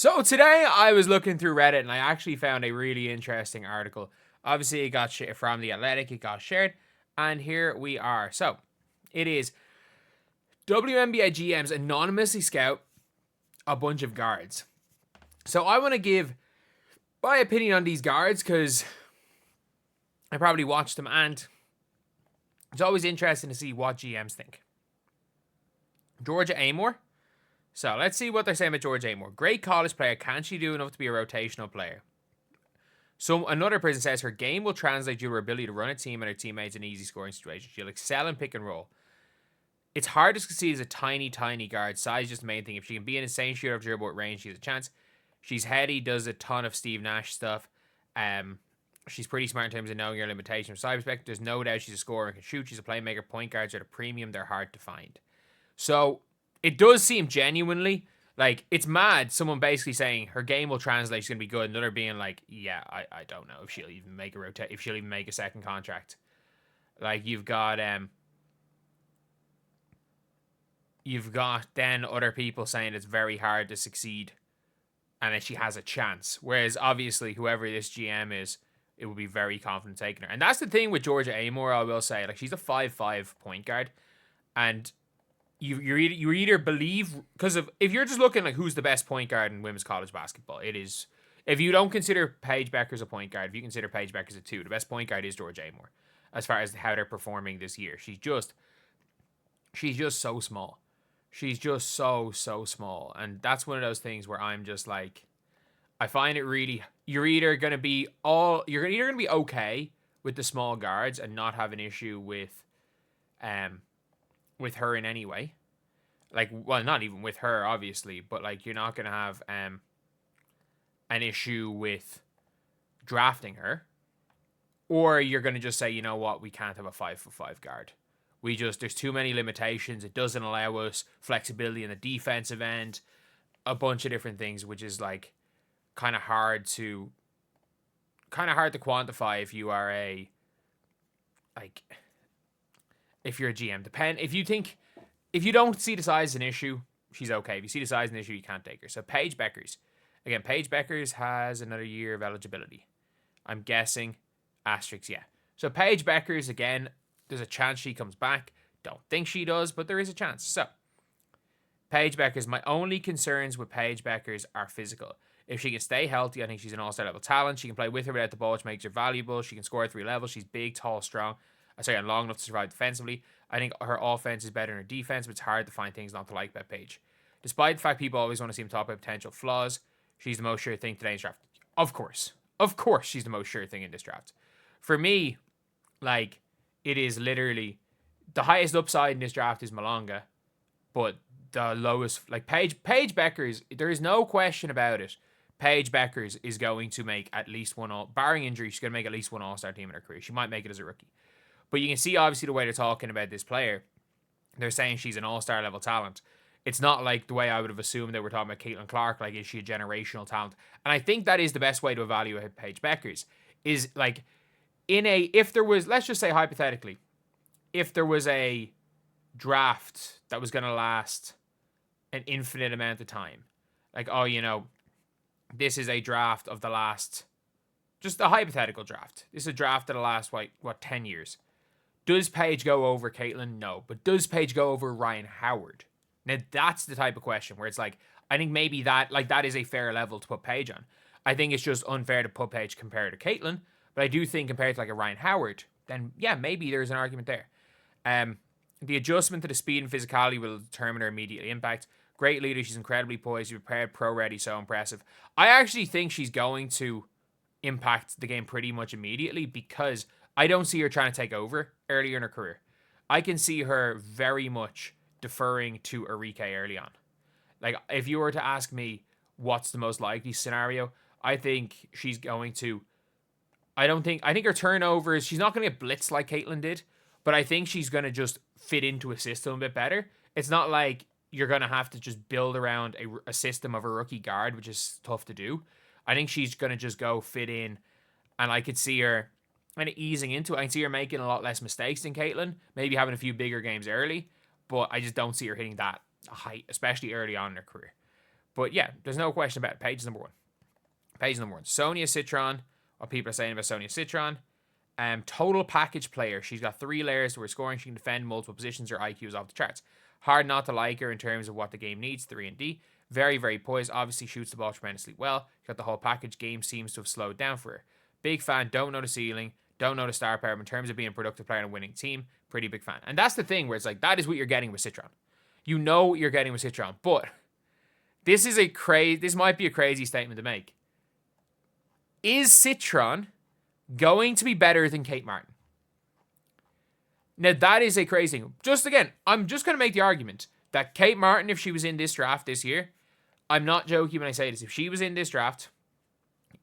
So today I was looking through Reddit and I actually found a really interesting article. Obviously, it got from The Athletic, it got shared, and here we are. So it is WNBA GMs anonymously scout a bunch of guards. So I want to give my opinion on these guards because I probably watched them, and it's always interesting to see what GMs think. Georgia Amoore. So let's see what they're saying about Georgia Amoore. Great college player. Can she do enough to be a rotational player? So another person says her game will translate due to her ability to run a team and her teammates in easy scoring situations. She'll excel in pick and roll. It's hard to succeed as a tiny guard. Size is just the main thing. If she can be an insane shooter of dribble at range, she has a chance. She's heady, does a ton of Steve Nash stuff. She's pretty smart in terms of knowing her limitations. From side perspective, there's no doubt she's a scorer and can shoot. She's a playmaker. Point guards are the premium. They're hard to find. So it does seem genuinely like it's mad. Someone basically saying her game will translate. She's gonna be good. Another being like, yeah, I don't know if she'll even make if she'll even make a second contract. Like you've got then other people saying it's very hard to succeed, and that she has a chance. Whereas obviously whoever this GM is, it would be very confident taking her. And that's the thing with Georgia Amoore. I will say, like she's a 5'5" point guard, and you either believe because of if you're just looking like who's the best point guard in women's college basketball, it is. If you don't consider Paige Bueckers a point guard, if you consider Paige Bueckers a 2, the best point guard is Georgia Amoore. As far as how they're performing this year, she's just so small. She's just so small, and that's one of those things where I'm just like, I find it really. You're either gonna be okay with the small guards and not have an issue with her in any way. Like, well, not even with her, obviously, but like you're not gonna have an issue with drafting her, or you're gonna just say, you know what, we can't have a 5'5" guard. There's too many limitations. It doesn't allow us flexibility in the defensive end, a bunch of different things, which is like kind of hard to quantify if you are if you're a GM. If you don't see the size as an issue, she's okay. If you see the size as an issue, you can't take her. So Paige Bueckers. Again, Paige Bueckers has another year of eligibility. I'm guessing asterisks, yeah. So Paige Bueckers, again, there's a chance she comes back. Don't think she does, but there is a chance. So, Paige Bueckers, my only concerns with Paige Bueckers are physical. If she can stay healthy, I think she's an all-star level talent. She can play with her without the ball, which makes her valuable. She can score at 3 levels. She's big, tall, strong. And long enough to survive defensively. I think her offense is better than her defense, but it's hard to find things not to like about Paige. Despite the fact people always want to see him talk about potential flaws, she's the most sure thing today in this draft. Of course, she's the most sure thing in this draft. For me, like, it is literally the highest upside in this draft is Malonga, but the lowest, like Paige Bueckers, there is no question about it. Paige Bueckers is going to make at least one, barring injury, she's going to make at least one all-star team in her career. She might make it as a rookie. But you can see, obviously, the way they're talking about this player, they're saying she's an all-star level talent. It's not like the way I would have assumed they were talking about Caitlin Clark, like, is she a generational talent? And I think that is the best way to evaluate Paige Bueckers, is like, if there was, let's just say hypothetically, if there was a draft that was going to last an infinite amount of time, like, this is a draft of the last, just a hypothetical draft. This is a draft that'll last, 10 years. Does Paige go over Caitlin? No. But does Paige go over Ryan Howard? Now, that's the type of question where it's like, I think maybe that is a fair level to put Paige on. I think it's just unfair to put Paige compared to Caitlin. But I do think compared to like a Ryan Howard, then yeah, maybe there's an argument there. The adjustment to the speed and physicality will determine her immediate impact. Great leader. She's incredibly poised. She's prepared, pro-ready, so impressive. I actually think she's going to impact the game pretty much immediately because I don't see her trying to take over earlier in her career. I can see her very much deferring to Arike early on. Like, if you were to ask me what's the most likely scenario, I think she's going to... I think her turnovers, she's not going to get blitzed like Caitlin did, but I think she's going to just fit into a system a bit better. It's not like you're going to have to just build around a system of a rookie guard, which is tough to do. I think she's going to just go fit in, and I could see her kind of easing into it. I can see her making a lot less mistakes than Caitlin, maybe having a few bigger games early, but I just don't see her hitting that height, especially early on in her career. But yeah, there's no question about it. Paige is number one. Paige is number one. Sonia Citron, what people are saying about Sonia Citron. Total package player. She's got 3 layers to her scoring. She can defend multiple positions. Her IQ is off the charts. Hard not to like her in terms of what the game needs, 3 and D. Very, very poised. Obviously shoots the ball tremendously well. Got the whole package. Game seems to have slowed down for her. Big fan. Don't know the ceiling. Don't know the star power. But in terms of being a productive player and a winning team, pretty big fan. And that's the thing where it's like, that is what you're getting with Citron. You know what you're getting with Citron. But this might be a crazy statement to make. Is Citron going to be better than Kate Martin? Now, that is a crazy thing. Just again, I'm just going to make the argument that Kate Martin, if she was in this draft this year, I'm not joking when I say this, if she was in this draft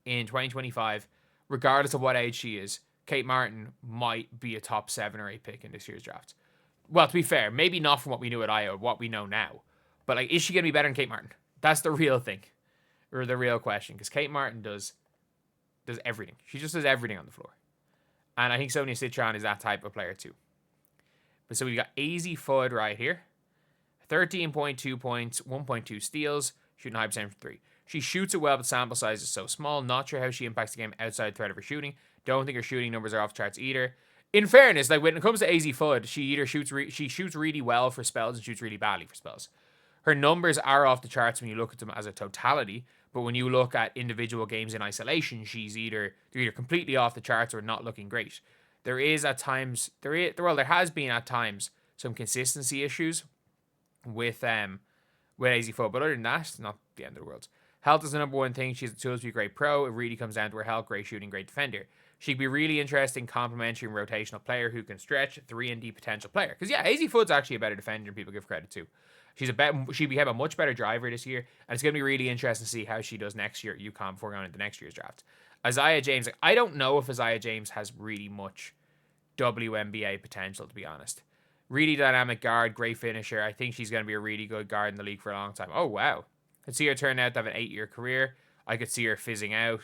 in 2025, regardless of what age she is, Kate Martin might be a top 7 or 8 pick in this year's draft. Well, to be fair, maybe not from what we knew at Iowa, what we know now. But like, is she going to be better than Kate Martin? That's the real thing. Or the real question. Because Kate Martin does everything. She just does everything on the floor. And I think Sonia Citron is that type of player too. But so we've got AZ Fudd right here. 13.2 points, 1.2 steals, shooting high percentage from 3. She shoots it well, but sample size is so small. Not sure how she impacts the game outside threat of her shooting. Don't think her shooting numbers are off the charts either. In fairness, like when it comes to AZ Fudd, she either shoots really well for spells and shoots really badly for spells. Her numbers are off the charts when you look at them as a totality, but when you look at individual games in isolation, they're either completely off the charts or not looking great. There has been at times some consistency issues with AZ Fudd, but other than that, it's not the end of the world. Health is the number one thing. She has the tools to be a great pro. It really comes down to her health, great shooting, great defender. She could be really interesting, complementary, and rotational player who can stretch, 3-and-D potential player. Because yeah, AZ Fudd's actually a better defender than people give credit to. She became a much better driver this year, and it's going to be really interesting to see how she does next year at UConn before going into next year's draft. Isaiah James, I don't know if Isaiah James has really much WNBA potential, to be honest. Really dynamic guard, great finisher. I think she's going to be a really good guard in the league for a long time. Oh, wow. Could see her turn out to have an 8-year career. I could see her fizzling out,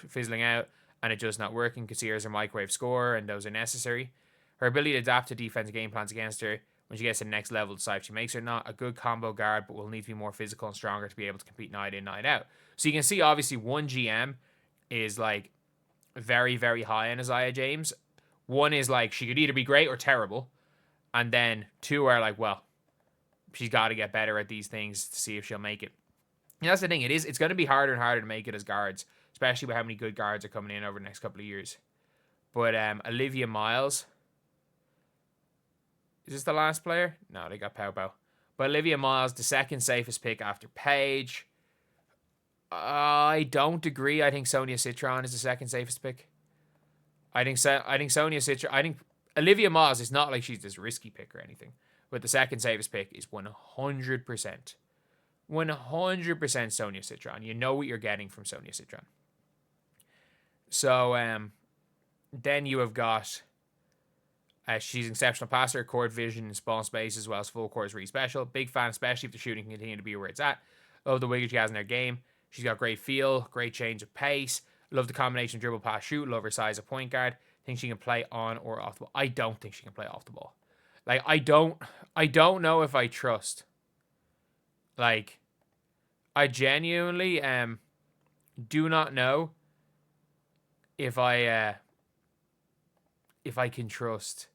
and it just not working. Could see her as a microwave scorer, and those are necessary. Her ability to adapt to defensive game plans against her when she gets to the next level, decide if she makes her or not. A good combo guard, but will need to be more physical and stronger to be able to compete night in, night out. So you can see, obviously, one GM is like very, very high on Isaiah James. One is like she could either be great or terrible. And then 2 are like, well, she's got to get better at these things to see if she'll make it. And that's the thing. It's going to be harder and harder to make it as guards, especially with how many good guards are coming in over the next couple of years. But Olivia Miles. Is this the last player? No, they got Pow Pow. But Olivia Miles, the second safest pick after Paige. I don't agree. I think Sonia Citron is the second safest pick. I think Sonia Citron. I think Olivia Miles is not like she's this risky pick or anything. But the second safest pick is 100%. 100% Sonia Citron. You know what you're getting from Sonia Citron. So, then you have got... she's an exceptional passer, court vision, and small space, as well as full court is really special. Big fan, especially if the shooting can continue to be where it's at. Love the wiggle she has in her game. She's got great feel, great change of pace. Love the combination of dribble, pass, shoot. Love her size of point guard. Think she can play on or off the ball. I don't think she can play off the ball. Like, I don't know if I trust. Like, I genuinely do not know if I can trust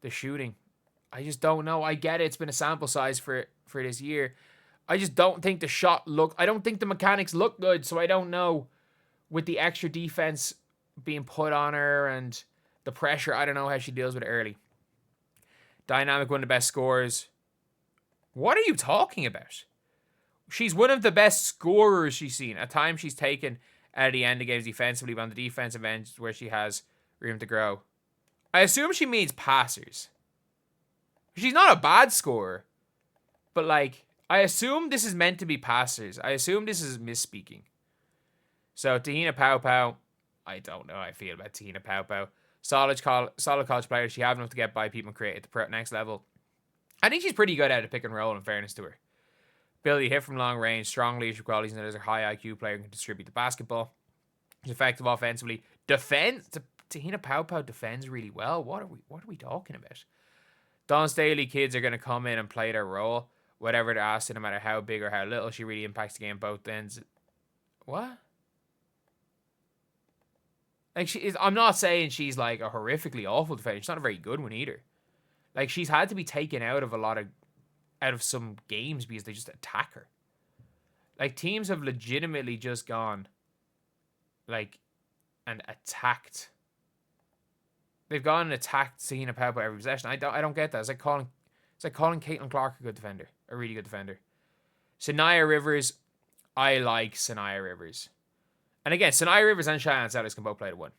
the shooting. I just don't know. I get it. It's been a sample size for this year. I just don't think the shot I don't think the mechanics look good, so I don't know. With the extra defense being put on her and the pressure, I don't know how she deals with it early. Dynamic, one of the best scorers. What are you talking about? She's one of the best scorers she's seen. At times she's taken out of the end of games defensively, but on the defensive end where she has room to grow. I assume she means passers. She's not a bad scorer. But like, I assume this is meant to be passers. I assume this is misspeaking. So Tahina Pow Pow, I don't know how I feel about Tahina Pow Pow. Solid college player. She have enough to get by people and create at the next level. I think she's pretty good at a pick and roll, in fairness to her. Ability to hit from long range, strong leadership qualities, and there's a high IQ player who can distribute the basketball. She's effective offensively. Tahina Pow Pow defends really well. What are we talking about? Don Staley kids are going to come in and play their role. whatever they're asked, no matter how big or how little. She really impacts the game both ends. What? Like, I'm not saying she's like a horrifically awful defender. She's not a very good one either. Like, she's had to be taken out of some games because they just attack her. Like, teams have legitimately just gone, like, and attacked. They've gone and attacked Serena Pauper every possession. I don't get that. It's like calling Caitlin Clark a good defender, a really good defender. Sanaya Rivers, I like Sanaya Rivers. And again, Sanaya Rivers and Cheyenne Sellers can both play the one.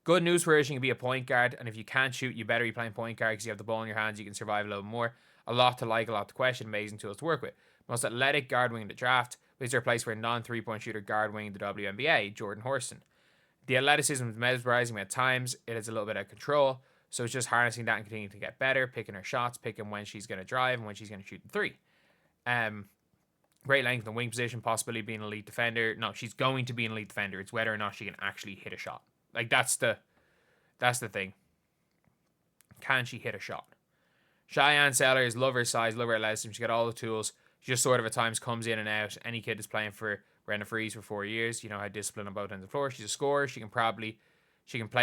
Good news for her, she can be a point guard, and if you can't shoot, you better be playing point guard because you have the ball in your hands, you can survive a little more. A lot to like, a lot to question, amazing tools to work with. Most athletic guard wing in the draft, is there a place for a non-3-point shooter guard wing in the WNBA, Jordan Horston. The athleticism is mesmerizing at times, it is a little bit out of control, so it's just harnessing that and continuing to get better, picking her shots, picking when she's going to drive and when she's going to shoot the three. Great length in the wing position, possibly being an elite defender. No, she's going to be an elite defender. It's whether or not she can actually hit a shot. Like, that's the thing. Can she hit a shot? Cheyenne Sellers, love her size, love her athleticism. She's got all the tools. She just sort of at times comes in and out. Any kid is playing for Breanna Freeze for 4 years. You know, had discipline on both ends of the floor. She's a scorer. She can play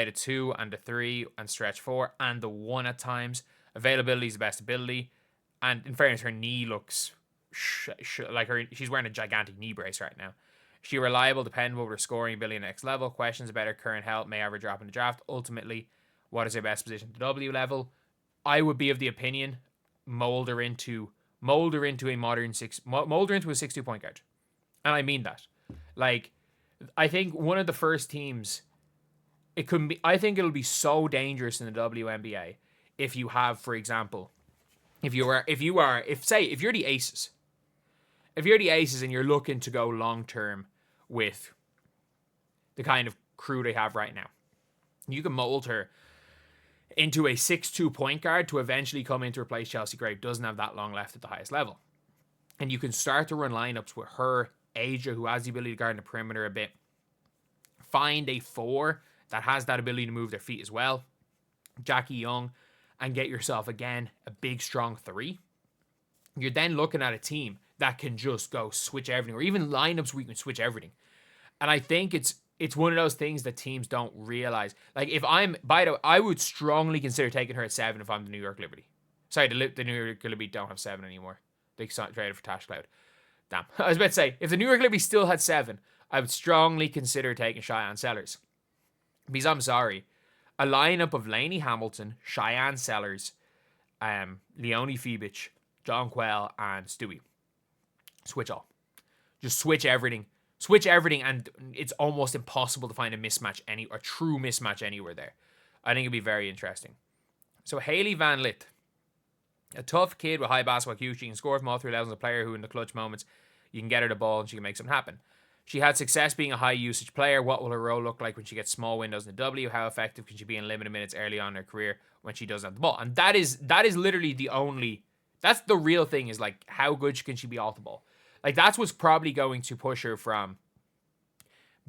the 2 and the 3 and stretch 4 and the 1 at times. Availability is the best ability. And in fairness, her knee looks she's wearing a gigantic knee brace right now. She reliable, dependable with her scoring ability next level. Questions about her current health may ever drop in the draft. Ultimately, what is her best position at the W level? I would be of the opinion mold her into a 6'2" point guard. And I mean that. Like, I think one of the first teams, I think it'll be so dangerous in the WNBA if you have, for example, if you're the Aces. If you're the Aces and you're looking to go long term with the kind of crew they have right now, you can mold her into a 6'2" point guard to eventually come in to replace Chelsea Gray, who doesn't have that long left at the highest level. And you can start to run lineups with her, Aja, who has the ability to guard in the perimeter a bit. Find a 4 that has that ability to move their feet as well, Jackie Young, and get yourself, again, a big, strong 3. You're then looking at a team that can just go switch everything, or even lineups where you can switch everything. And I think it's one of those things that teams don't realize. Like, I would strongly consider taking her at 7 if I'm the New York Liberty. Sorry, the New York Liberty don't have 7 anymore. They traded for Tash Cloud. Damn. I was about to say, if the New York Liberty still had 7, I would strongly consider taking Cheyenne Sellers. Because I'm sorry, a lineup of Lainey Hamilton, Cheyenne Sellers, Leonie Fibich, John Quell, and Stewie. Switch all. Just switch everything. Switch everything, and it's almost impossible to find a true mismatch anywhere there. I think it'd be very interesting. So Hailey Van Lith, a tough kid with high basketball IQ. She can score from all 3 levels. A player who, in the clutch moments, you can get her the ball and she can make something happen. She had success being a high usage player. What will her role look like when she gets small windows in the W? How effective can she be in limited minutes early on in her career when she doesn't have the ball? And that is literally that's the real thing, is like, how good can she be off the ball? Like, that's what's probably going to push her from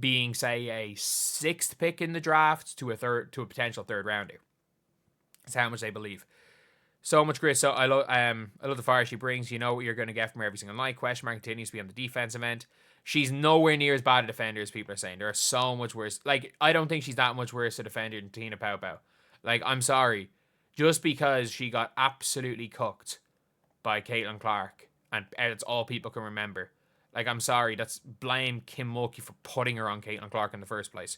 being, say, a 6th pick in the draft to a potential 3rd rounder. That's how much they believe. So much grit. So I love the fire she brings. You know what you're going to get from her every single night. Question mark continues to be on the defensive end. She's nowhere near as bad a defender as people are saying. There are so much worse. Like, I don't think she's that much worse a defender than Tina Pau Pau. Like, I'm sorry. Just because she got absolutely cooked by Caitlin Clark, and it's all people can remember. Like, I'm sorry. That's blame Kim Mulkey for putting her on Caitlin Clark in the first place.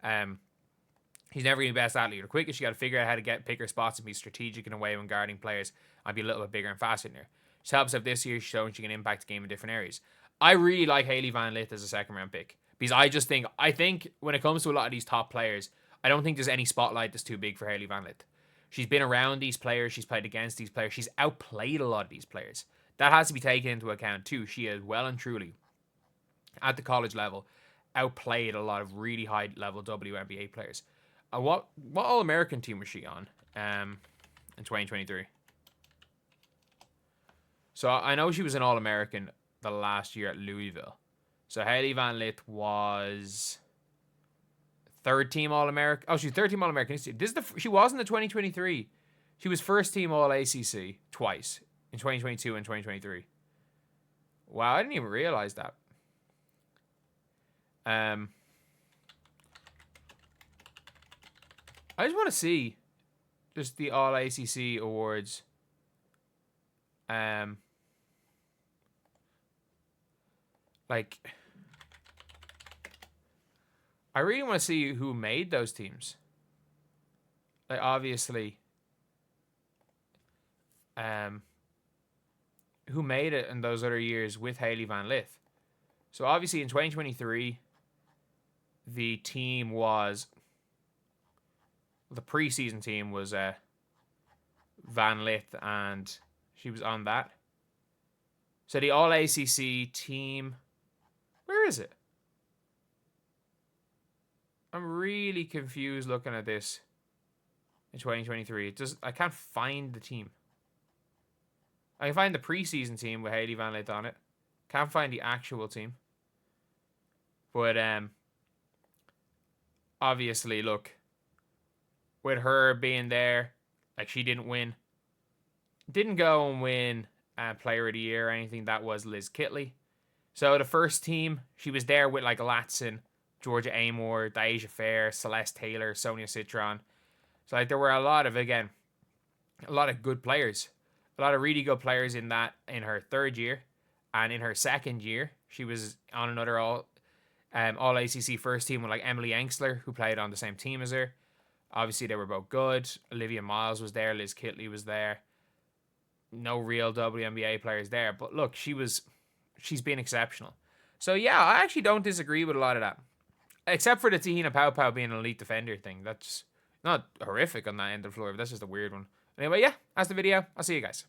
He's never going to be the best athlete or quickest. You got to figure out how to pick her spots and be strategic in a way when guarding players and be a little bit bigger and faster than her. She helps out this year, showing she can impact the game in different areas. I really like Hailey Van Lith as a 2nd round pick, because I think when it comes to a lot of these top players, I don't think there's any spotlight that's too big for Hailey Van Lith. She's been around these players. She's played against these players. She's outplayed a lot of these players. That has to be taken into account too. She is well and truly, at the college level, outplayed a lot of really high level WNBA players. What All-American team was she on in 2023? So I know she was an All-American the last year at Louisville. So Hailey Van Lith was 3rd team All-American. Oh, she's 3rd team All-American. She was in the 2023. She was 1st team All-ACC twice in 2022 and 2023. Wow, I didn't even realize that. I just want to see just the All ACC awards. Like, I really want to see who made those teams. Like, obviously, who made it in those other years with Hailey Van Lith. So obviously in 2023, the team was, the preseason team was Van Lith, and she was on that. So the All ACC team, where is it? I'm really confused looking at this in 2023. I can't find the team. I can find the preseason team with Hailey Van Lith on it. Can't find the actual team. But obviously, look, with her being there, like, she didn't win. Didn't go and win Player of the Year or anything. That was Liz Kitley. So the first team, she was there with like Latson, Georgia Amoore, Deja Fair, Celeste Taylor, Sonia Citron. So like there were a lot of good players. A lot of really good players in her third year. And in her second year, she was on another All ACC first team with like Emily Engstler, who played on the same team as her. Obviously, they were both good. Olivia Miles was there. Liz Kitley was there. No real WNBA players there. But look, she's been exceptional. So yeah, I actually don't disagree with a lot of that. Except for the Tahina Pau Pau being an elite defender thing. That's not horrific on that end of the floor, but that's just a weird one. Anyway, yeah, that's the video. I'll see you guys.